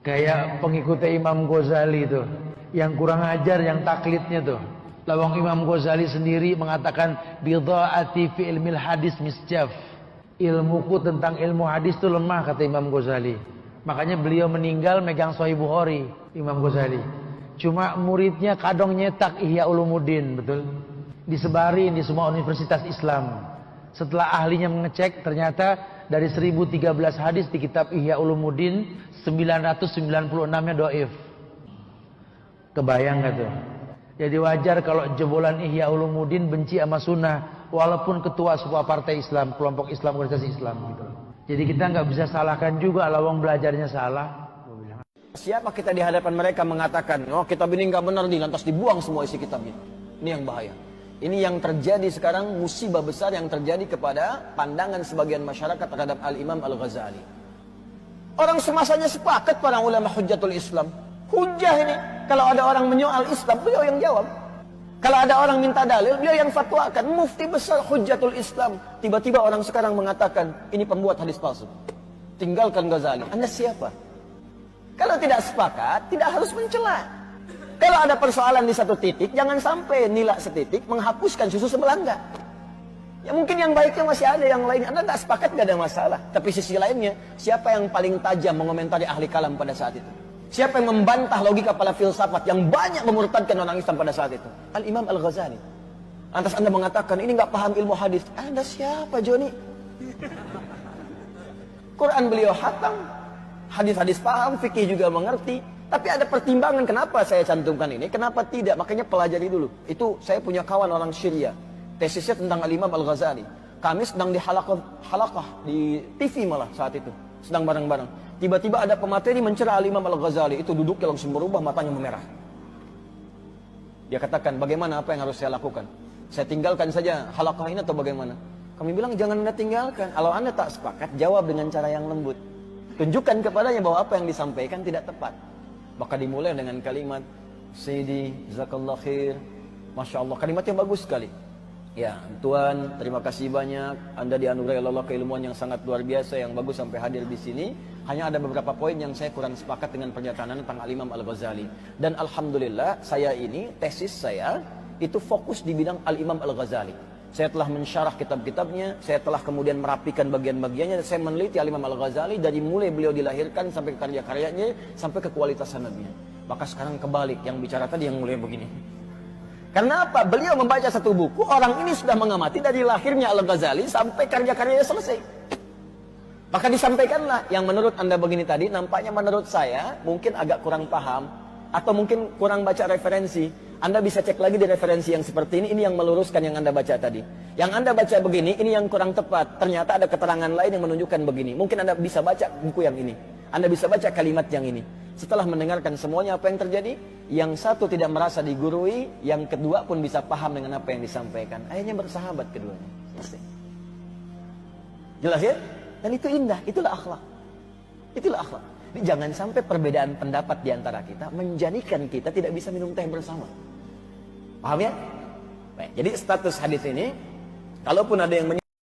Kayak pengikutnya Imam Ghazali tuh, yang kurang ajar, yang taklidnya tuh. Lawang Imam Ghazali sendiri mengatakan bidhaati fi ilmil hadis misjaf. Ilmuku tentang ilmu hadis tuh lemah, kata Imam Ghazali. Makanya beliau meninggal megang Sahih Bukhari, Imam Ghazali. Cuma muridnya kadang nyetak Ihya Ulumuddin, betul? Disebarin di semua universitas Islam. Setelah ahlinya mengecek, ternyata dari 1013 hadis di kitab Ihya Ulumuddin, 996-nya dhaif. Kebayang gak tuh? Jadi wajar kalau jebolan Ihya Ulumuddin benci sama sunnah, walaupun ketua sebuah partai Islam, kelompok Islam, organisasi Islam gitu. Jadi kita nggak bisa salahkan juga lawang belajarnya salah. Siapa kita di hadapan mereka mengatakan, oh kitab ini nggak benar nih, lantas dibuang semua isi kitabnya. Ini yang bahaya. Ini yang terjadi sekarang, musibah besar yang terjadi kepada pandangan sebagian masyarakat terhadap Al-Imam Al-Ghazali. Orang semasanya sepakat para ulama Hujjatul Islam. Hujjah ini, kalau ada orang menyoal Islam, beliau yang jawab. Kalau ada orang minta dalil, beliau yang fatwakan. Mufti besar Hujjatul Islam. Tiba-tiba orang sekarang mengatakan, ini pembuat hadis palsu. Tinggalkan Ghazali. Anda siapa? Kalau tidak sepakat, tidak harus mencela. Kalau ada persoalan di satu titik, jangan sampai nilai setitik menghapuskan susu sebelanga. Ya mungkin yang baiknya masih ada, yang lain Anda nggak sepakat, nggak ada masalah. Tapi sisi lainnya, siapa yang paling tajam mengomentari ahli kalam pada saat itu? Siapa yang membantah logika para filsafat yang banyak memurtadkan orang Islam pada saat itu? Al-Imam Al-Ghazali. Lantas Anda mengatakan, ini nggak paham ilmu hadis. Anda siapa, Joni? Quran beliau hatam, hadis-hadis paham, fikih juga mengerti. Tapi ada pertimbangan kenapa saya cantumkan ini, kenapa tidak. Makanya pelajari dulu. Itu saya punya kawan orang Syria. Tesisnya tentang Al-Imam Al-Ghazali. Kami sedang di halaqah di TV malah saat itu. Sedang bareng-bareng. Tiba-tiba ada pemateri mencela Al-Imam Al-Ghazali. Itu duduknya langsung berubah, matanya memerah. Dia katakan, bagaimana apa yang harus saya lakukan? Saya tinggalkan saja halaqah ini atau bagaimana? Kami bilang, jangan Anda tinggalkan. Kalau Anda tak sepakat, jawab dengan cara yang lembut. Tunjukkan kepadanya bahwa apa yang disampaikan tidak tepat. Maka dimulai dengan kalimat Sayyidi, Jazakallah khair, Masya Allah, kalimat yang bagus sekali. Ya, Tuan, terima kasih banyak. Anda dianugerahi oleh Allah keilmuan yang sangat luar biasa, yang bagus sampai hadir di sini. Hanya ada beberapa poin yang saya kurang sepakat dengan pernyataan tentang Al-Imam Al-Ghazali. Dan Alhamdulillah, saya ini, tesis saya, itu fokus di bidang Al-Imam Al-Ghazali. Saya telah mensyarah kitab-kitabnya, saya telah kemudian merapikan bagian-bagiannya, saya meneliti Al-Imam Al-Ghazali dari mulai beliau dilahirkan sampai ke karya-karyanya, sampai ke kualitas sanadnya. Maka sekarang kebalik, yang bicara tadi yang mulai begini. Karena apa? Beliau membaca satu buku, orang ini sudah mengamati dari lahirnya Al-Ghazali sampai karya-karyanya selesai. Maka disampaikanlah, yang menurut Anda begini tadi, nampaknya menurut saya mungkin agak kurang paham, atau mungkin kurang baca referensi. Anda bisa cek lagi di referensi yang seperti ini yang meluruskan yang Anda baca tadi. Yang Anda baca begini, ini yang kurang tepat. Ternyata ada keterangan lain yang menunjukkan begini. Mungkin Anda bisa baca buku yang ini. Anda bisa baca kalimat yang ini. Setelah mendengarkan semuanya apa yang terjadi, yang satu tidak merasa digurui, yang kedua pun bisa paham dengan apa yang disampaikan. Akhirnya bersahabat keduanya. Selesai. Jelas ya? Dan itu indah, itulah akhlak. Itulah akhlak. Jadi jangan sampai perbedaan pendapat di antara kita menjadikan kita tidak bisa minum teh bersama. Paham ya? Baik, jadi status hadis ini, kalaupun ada yang